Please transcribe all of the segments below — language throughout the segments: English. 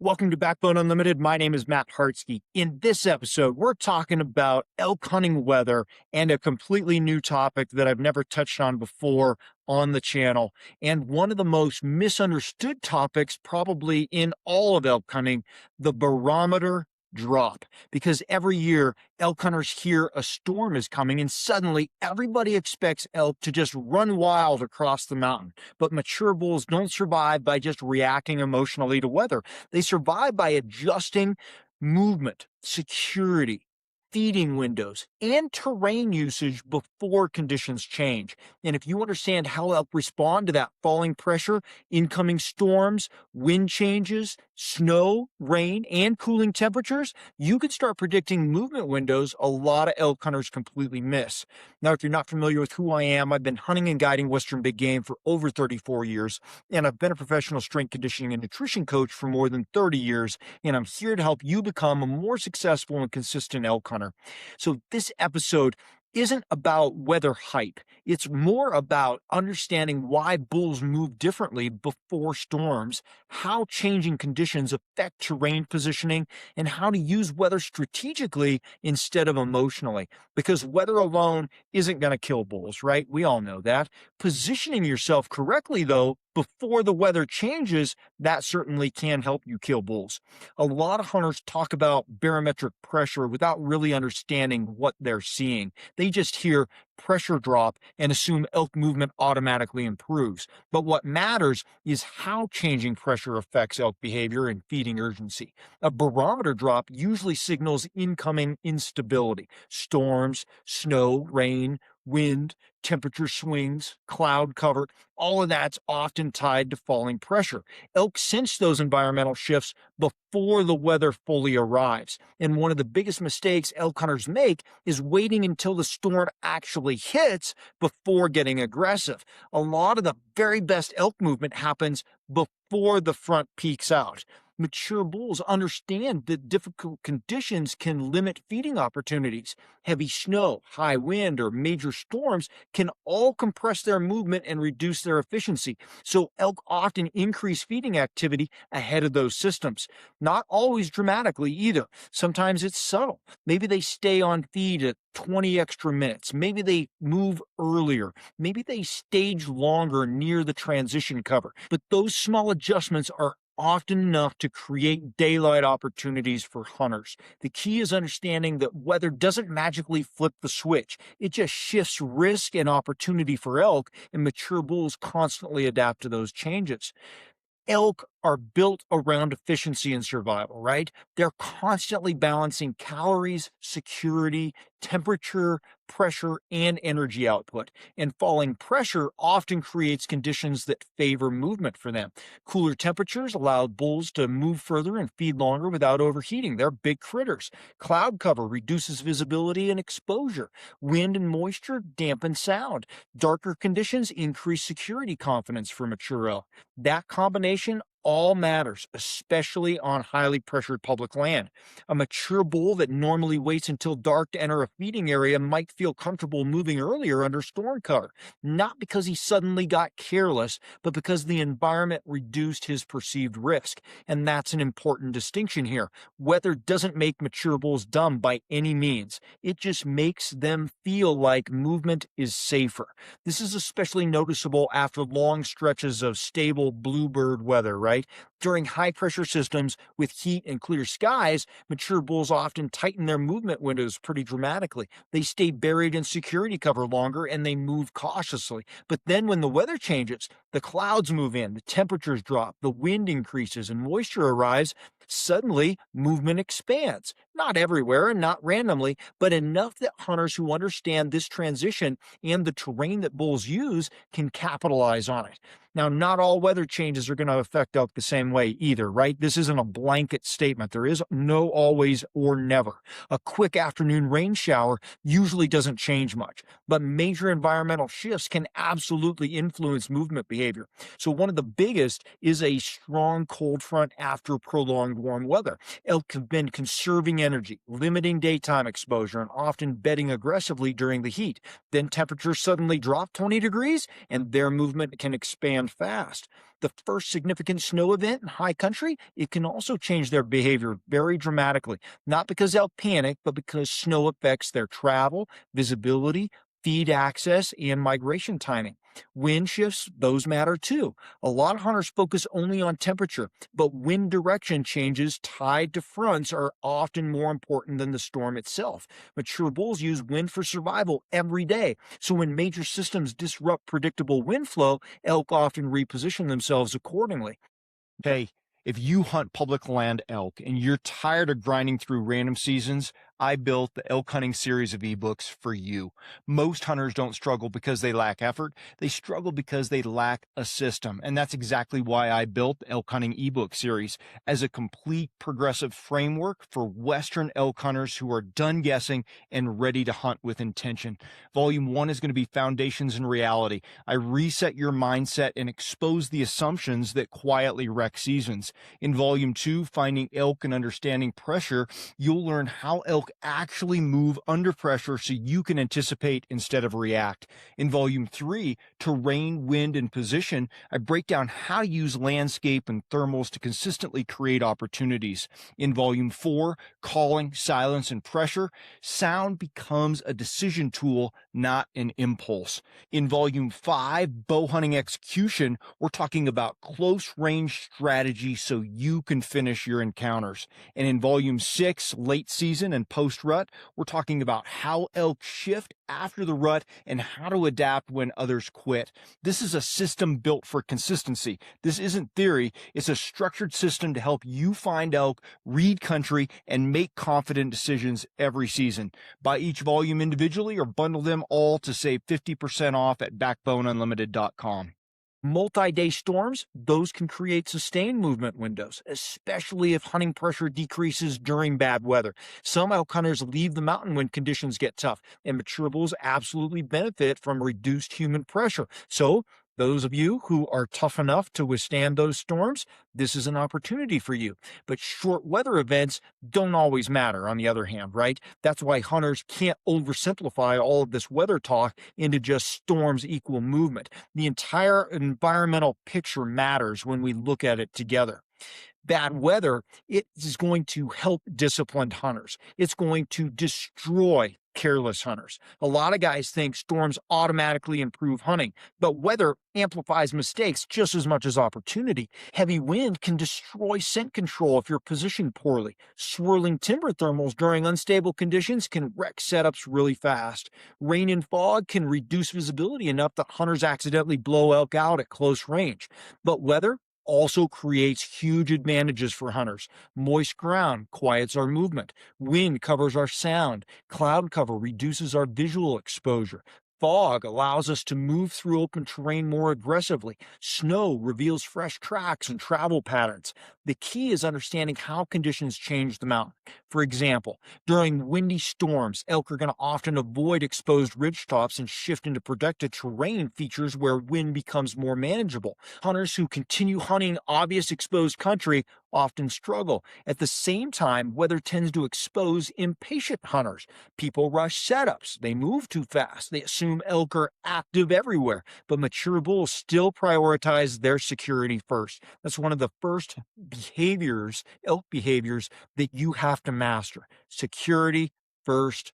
Welcome to Backbone Unlimited. My name is Matt Hartsky. In this episode, we're talking about elk hunting weather and a completely new topic that I've never touched on before on the channel. And one of the most misunderstood topics, probably in all of elk hunting, the barometer drop. Because every year, elk hunters hear a storm is coming, and suddenly everybody expects elk to just run wild across the mountain. But mature bulls don't survive by just reacting emotionally to weather. They survive by adjusting movement, security, feeding windows, and terrain usage before conditions change. And if you understand how elk respond to that falling pressure, incoming storms, wind changes, snow, rain, and cooling temperatures, you can start predicting movement windows a lot of elk hunters completely miss. Now, if you're not familiar with who I am, I've been hunting and guiding Western big game for over 34 years, and I've been a professional strength conditioning and nutrition coach for more than 30 years, and I'm here to help you become a more successful and consistent elk hunter. So this episode isn't about weather hype. It's more about understanding why bulls move differently before storms, how changing conditions affect terrain positioning, and how to use weather strategically instead of emotionally. Because weather alone isn't going to kill bulls, right? We all know that. Positioning yourself correctly, though, before the weather changes, that certainly can help you kill bulls. A lot of hunters talk about barometric pressure without really understanding what they're seeing. They just hear pressure drop and assume elk movement automatically improves. But what matters is how changing pressure affects elk behavior and feeding urgency. A barometer drop usually signals incoming instability, storms, snow, rain, wind, temperature swings, cloud cover. All of that's often tied to falling pressure. Elk sense those environmental shifts before the weather fully arrives. And one of the biggest mistakes elk hunters make is waiting until the storm actually hits before getting aggressive. A lot of the very best elk movement happens before the front peaks out. Mature bulls understand that difficult conditions can limit feeding opportunities. Heavy snow, high wind, or major storms can all compress their movement and reduce their efficiency. So elk often increase feeding activity ahead of those systems. Not always dramatically either. Sometimes it's subtle. Maybe they stay on feed at 20 extra minutes. Maybe they move earlier. Maybe they stage longer near the transition cover. But those small adjustments are often enough to create daylight opportunities for hunters. The key is understanding that weather doesn't magically flip the switch. It just shifts risk and opportunity for elk, and mature bulls constantly adapt to those changes. Elk are built around efficiency and survival, right? They're constantly balancing calories, security, temperature, pressure, and energy output. And falling pressure often creates conditions that favor movement for them. Cooler temperatures allow bulls to move further and feed longer without overheating. They're big critters. Cloud cover reduces visibility and exposure. Wind and moisture dampen sound. Darker conditions increase security confidence for mature elk. That combination all matters, especially on highly pressured public land. A mature bull that normally waits until dark to enter a feeding area might feel comfortable moving earlier under storm cover, not because he suddenly got careless, but because the environment reduced his perceived risk. And that's an important distinction here. Weather doesn't make mature bulls dumb by any means. It just makes them feel like movement is safer. This is especially noticeable after long stretches of stable bluebird weather, right? During high pressure systems with heat and clear skies, mature bulls often tighten their movement windows pretty dramatically. They stay buried in security cover longer and they move cautiously. But then when the weather changes, the clouds move in, the temperatures drop, the wind increases, and moisture arrives. Suddenly, movement expands. Not everywhere and not randomly, but enough that hunters who understand this transition and the terrain that bulls use can capitalize on it. Now, not all weather changes are going to affect elk the same way either, right? This isn't a blanket statement. There is no always or never. A quick afternoon rain shower usually doesn't change much, but major environmental shifts can absolutely influence movement behavior. So one of the biggest is a strong cold front after prolonged warm weather. Elk have been conserving energy, limiting daytime exposure, and often bedding aggressively during the heat. Then temperatures suddenly drop 20 degrees, and their movement can expand fast. The first significant snow event in high country, it can also change their behavior very dramatically, not because elk panic, but because snow affects their travel, visibility, feed access, and migration timing. Wind shifts, those matter too. A lot of hunters focus only on temperature, but wind direction changes tied to fronts are often more important than the storm itself. Mature bulls use wind for survival every day, so when major systems disrupt predictable wind flow, elk often reposition themselves accordingly. Hey, if you hunt public land elk and you're tired of grinding through random seasons, I built the Elk Hunting series of ebooks for you. Most hunters don't struggle because they lack effort. They struggle because they lack a system. And that's exactly why I built the Elk Hunting ebook series as a complete progressive framework for Western elk hunters who are done guessing and ready to hunt with intention. Volume 1 is going to be Foundations and Reality. I reset your mindset and expose the assumptions that quietly wreck seasons. In Volume 2, Finding Elk and Understanding Pressure, you'll learn how elk actually move under pressure so you can anticipate instead of react. In Volume 3, Terrain, Wind, and Position, I break down how to use landscape and thermals to consistently create opportunities. In Volume 4, Calling, Silence, and Pressure, sound becomes a decision tool, not an impulse. In Volume 5, Bow Hunting Execution, we're talking about close range strategy so you can finish your encounters. And in Volume 6, Late Season and Post Rut, we're talking about how elk shift after the rut and how to adapt when others quit. This is a system built for consistency. This isn't theory, it's a structured system to help you find elk, read country, and make confident decisions every season. Buy each volume individually or bundle them all to save 50% off at backboneunlimited.com. Multi-day storms, those can create sustained movement windows, especially if hunting pressure decreases during bad weather. Some elk hunters leave the mountain when conditions get tough, and mature bulls absolutely benefit from reduced human pressure. So, those of you who are tough enough to withstand those storms, this is an opportunity for you. But short weather events don't always matter, on the other hand, right? That's why hunters can't oversimplify all of this weather talk into just storms equal movement. The entire environmental picture matters when we look at it together. Bad weather, it is going to help disciplined hunters. It's going to destroy careless hunters. A lot of guys think storms automatically improve hunting, but weather amplifies mistakes just as much as opportunity. Heavy wind can destroy scent control if you're positioned poorly. Swirling timber thermals during unstable conditions can wreck setups really fast. Rain and fog can reduce visibility enough that hunters accidentally blow elk out at close range. But weather also creates huge advantages for hunters. Moist ground quiets our movement. Wind covers our sound. Cloud cover reduces our visual exposure. Fog allows us to move through open terrain more aggressively. Snow reveals fresh tracks and travel patterns. The key is understanding how conditions change the mountain. For example, during windy storms, elk are going to often avoid exposed ridgetops and shift into protected terrain features where wind becomes more manageable. Hunters who continue hunting obvious exposed country often struggle. At the same time, weather tends to expose impatient hunters. People rush setups. They move too fast. They assume elk are active everywhere, but mature bulls still prioritize their security first. That's one of the first behaviors, elk behaviors, that you have to master. Security first,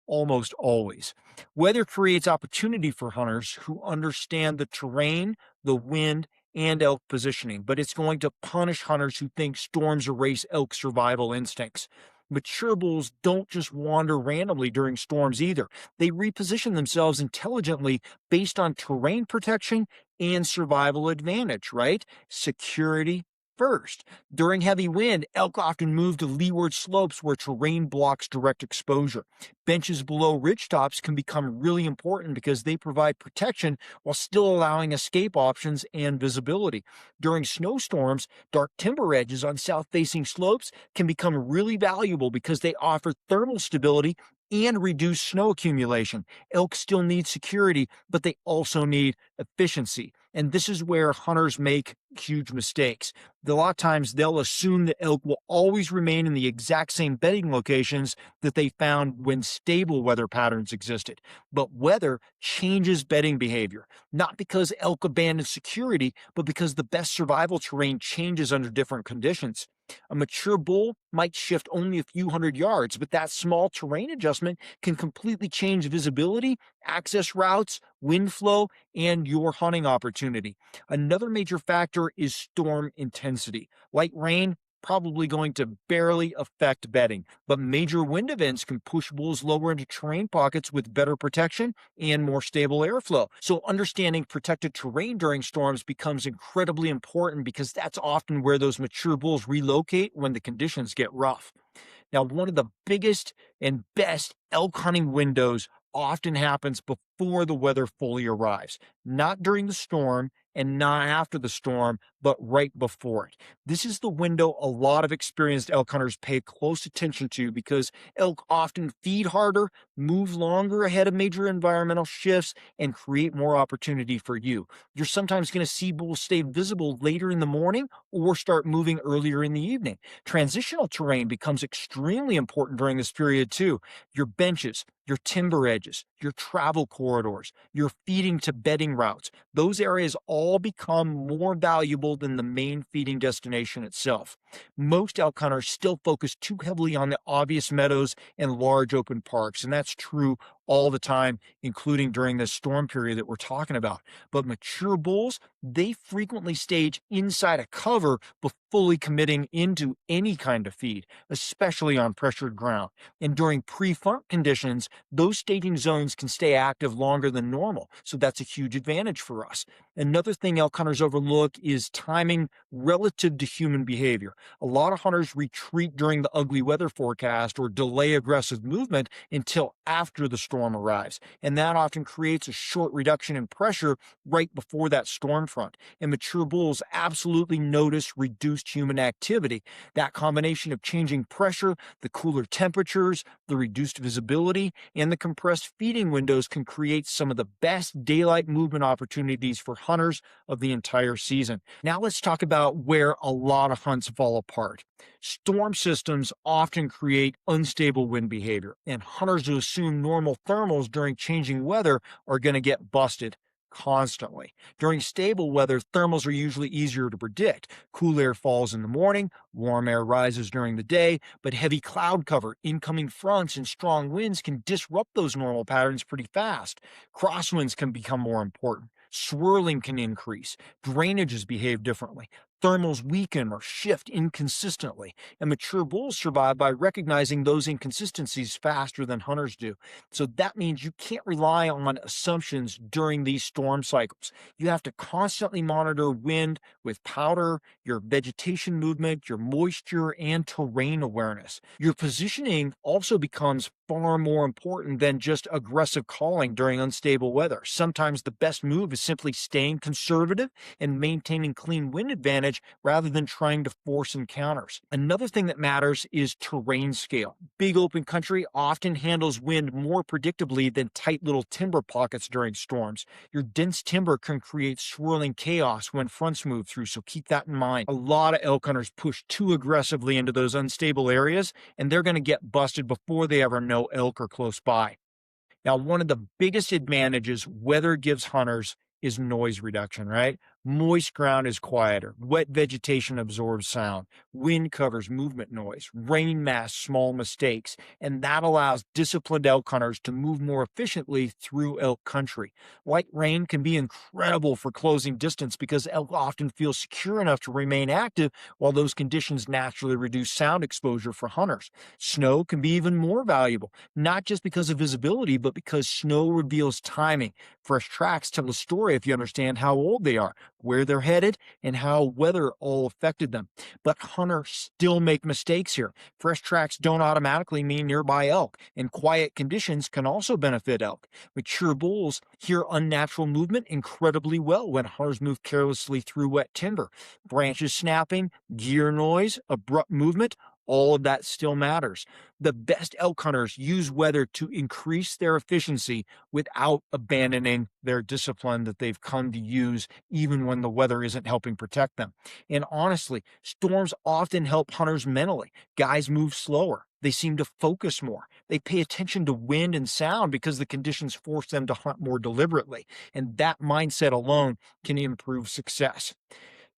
almost always. Weather creates opportunity for hunters who understand the terrain, the wind, and elk positioning, but it's going to punish hunters who think storms erase elk survival instincts. Mature bulls don't just wander randomly during storms either. They reposition themselves intelligently based on terrain protection and survival advantage, right? Security first. During heavy wind, elk often move to leeward slopes where terrain blocks direct exposure. Benches below ridgetops can become really important because they provide protection while still allowing escape options and visibility. During snowstorms, dark timber edges on south-facing slopes can become really valuable because they offer thermal stability and reduce snow accumulation. Elk still need security, but they also need efficiency. And this is where hunters make huge mistakes. A lot of times they'll assume that elk will always remain in the exact same bedding locations that they found when stable weather patterns existed. But weather changes bedding behavior, not because elk abandon security, but because the best survival terrain changes under different conditions. A mature bull might shift only a few hundred yards, but that small terrain adjustment can completely change visibility, access routes, wind flow, and your hunting opportunity. Another major factor is storm intensity. Light rain probably going to barely affect bedding, but major wind events can push bulls lower into terrain pockets with better protection and more stable airflow. So understanding protected terrain during storms becomes incredibly important because that's often where those mature bulls relocate when the conditions get rough. Now, one of the biggest and best elk hunting windows often happens before the weather fully arrives, not during the storm and not after the storm, but right before it. This is the window a lot of experienced elk hunters pay close attention to because elk often feed harder, move longer ahead of major environmental shifts, and create more opportunity for you. You're sometimes going to see bulls stay visible later in the morning or start moving earlier in the evening. Transitional terrain becomes extremely important during this period too. Your benches, your timber edges, your travel corridors, your feeding to bedding routes, those areas all become more valuable than the main feeding destination itself. Most elk hunters still focus too heavily on the obvious meadows and large open parks, and that's true all the time, including during this storm period that we're talking about. But mature bulls, they frequently stage inside a cover before fully committing into any kind of feed, especially on pressured ground. And during pre-funk conditions, those staging zones can stay active longer than normal. So that's a huge advantage for us. Another thing elk hunters overlook is timing relative to human behavior. A lot of hunters retreat during the ugly weather forecast or delay aggressive movement until after the storm arrives. And that often creates a short reduction in pressure right before that storm front. And mature bulls absolutely notice reduced human activity. That combination of changing pressure, the cooler temperatures, the reduced visibility, and the compressed feeding windows can create some of the best daylight movement opportunities for hunters of the entire season. Now let's talk about where a lot of hunts fall apart. Storm systems often create unstable wind behavior, and hunters who assume normal thermals during changing weather are going to get busted constantly. During stable weather, thermals are usually easier to predict. Cool air falls in the morning, warm air rises during the day, but heavy cloud cover, incoming fronts, and strong winds can disrupt those normal patterns pretty fast. Crosswinds can become more important. Swirling can increase. Drainages behave differently. Thermals weaken or shift inconsistently, and mature bulls survive by recognizing those inconsistencies faster than hunters do. So that means you can't rely on assumptions during these storm cycles. You have to constantly monitor wind with powder, your vegetation movement, your moisture, and terrain awareness. Your positioning also becomes far more important than just aggressive calling during unstable weather. Sometimes the best move is simply staying conservative and maintaining clean wind advantage rather than trying to force encounters. Another thing that matters is terrain scale. Big open country often handles wind more predictably than tight little timber pockets during storms. Your dense timber can create swirling chaos when fronts move through, so keep that in mind. A lot of elk hunters push too aggressively into those unstable areas, and they're going to get busted before they ever know elk are close by. Now, one of the biggest advantages weather gives hunters is noise reduction, right? Moist ground is quieter. Wet vegetation absorbs sound. Wind covers movement noise. Rain masks small mistakes. And that allows disciplined elk hunters to move more efficiently through elk country. Light rain can be incredible for closing distance because elk often feel secure enough to remain active while those conditions naturally reduce sound exposure for hunters. Snow can be even more valuable, not just because of visibility, but because snow reveals timing. Fresh tracks tell a story if you understand how old they are, where they're headed, and how weather all affected them. But hunters still make mistakes here. Fresh tracks don't automatically mean nearby elk, and quiet conditions can also benefit elk. Mature bulls hear unnatural movement incredibly well when hunters move carelessly through wet timber. Branches snapping, gear noise, abrupt movement, all of that still matters. The best elk hunters use weather to increase their efficiency without abandoning their discipline that they've come to use, even when the weather isn't helping protect them. And honestly, storms often help hunters mentally. Guys move slower. They seem to focus more. They pay attention to wind and sound because the conditions force them to hunt more deliberately. And that mindset alone can improve success.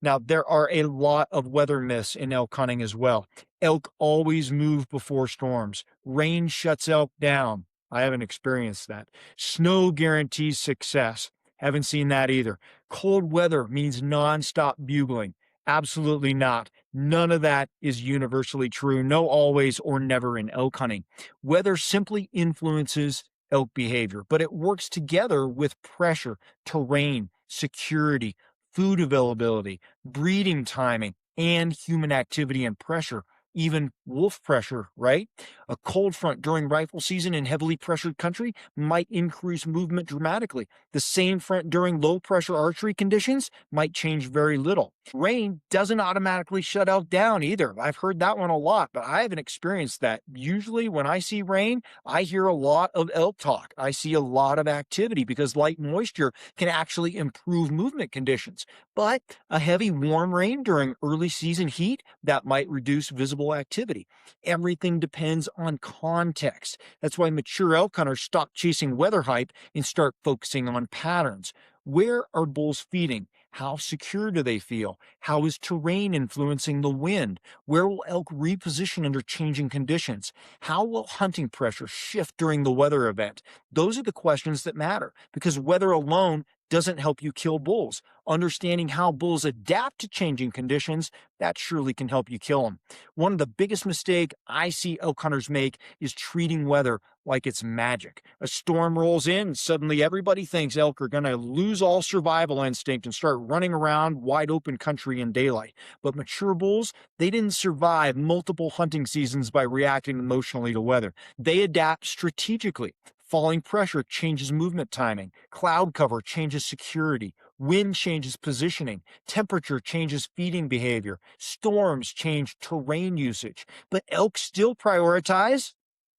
Now, there are a lot of weather myths in elk hunting as well. Elk always move before storms. Rain shuts elk down. I haven't experienced that. Snow guarantees success. Haven't seen that either. Cold weather means nonstop bugling. Absolutely not. None of that is universally true. No always or never in elk hunting. Weather simply influences elk behavior, but it works together with pressure, terrain, security, food availability, breeding timing, and human activity and pressure, even wolf pressure, right? A cold front during rifle season in heavily pressured country might increase movement dramatically. The same front during low pressure archery conditions might change very little. Rain doesn't automatically shut elk down either. I've heard that one a lot, but I haven't experienced that. Usually, when I see rain, I hear a lot of elk talk. I see a lot of activity because light moisture can actually improve movement conditions. But a heavy warm rain during early season heat, that might reduce visible activity. Everything depends on context. That's why mature elk hunters stop chasing weather hype and start focusing on patterns. Where are bulls feeding? How secure do they feel? How is terrain influencing the wind? Where will elk reposition under changing conditions? How will hunting pressure shift during the weather event? Those are the questions that matter because weather alone doesn't help you kill bulls. Understanding how bulls adapt to changing conditions, that surely can help you kill them. One of the biggest mistakes I see elk hunters make is treating weather like it's magic. A storm rolls in, and suddenly everybody thinks elk are going to lose all survival instinct and start running around wide open country in daylight. But mature bulls, they didn't survive multiple hunting seasons by reacting emotionally to weather. They adapt strategically. Falling pressure changes movement timing. Cloud cover changes security. Wind changes positioning. Temperature changes feeding behavior. Storms change terrain usage. But elk still prioritize,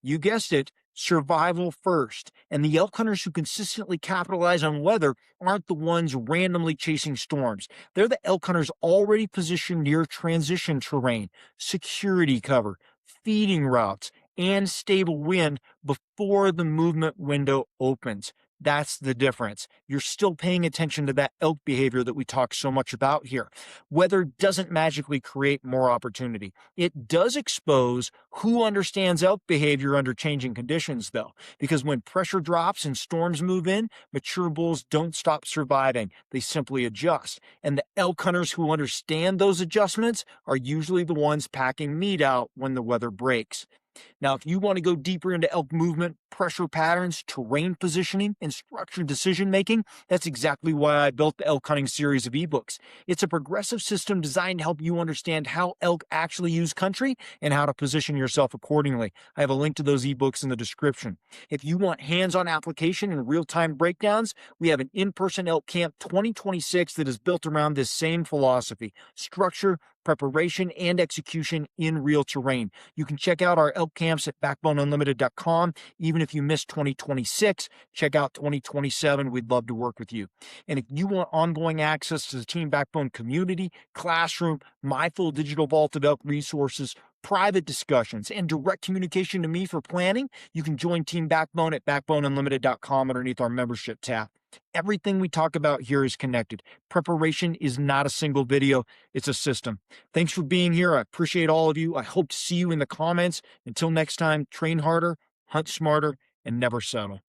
you guessed it, survival first. And the elk hunters who consistently capitalize on weather aren't the ones randomly chasing storms. They're the elk hunters already positioned near transition terrain, security cover, feeding routes, and stable wind before the movement window opens. That's the difference. You're still paying attention to that elk behavior that we talk so much about here. Weather doesn't magically create more opportunity. It does expose who understands elk behavior under changing conditions, though, because when pressure drops and storms move in, mature bulls don't stop surviving. They simply adjust. And the elk hunters who understand those adjustments are usually the ones packing meat out when the weather breaks. Now, if you want to go deeper into elk movement, pressure patterns, terrain positioning, and structured decision making, that's exactly why I built the Elk Hunting series of ebooks. It's a progressive system designed to help you understand how elk actually use country and how to position yourself accordingly. I have a link to those ebooks in the description. If you want hands-on application and real-time breakdowns, we have an in-person elk camp 2026 that is built around this same philosophy: structure, preparation, and execution in real terrain. You can check out our elk camps at backboneunlimited.com. Even if you missed 2026, check out 2027. We'd love to work with you. And if you want ongoing access to the Team Backbone community, classroom, my full digital vault of elk resources, private discussions, and direct communication to me for planning, you can join Team Backbone at backboneunlimited.com underneath our membership tab. Everything we talk about here is connected. Preparation is not a single video, it's a system. Thanks for being here. I appreciate all of you. I hope to see you in the comments. Until next time, train harder, hunt smarter, and never settle.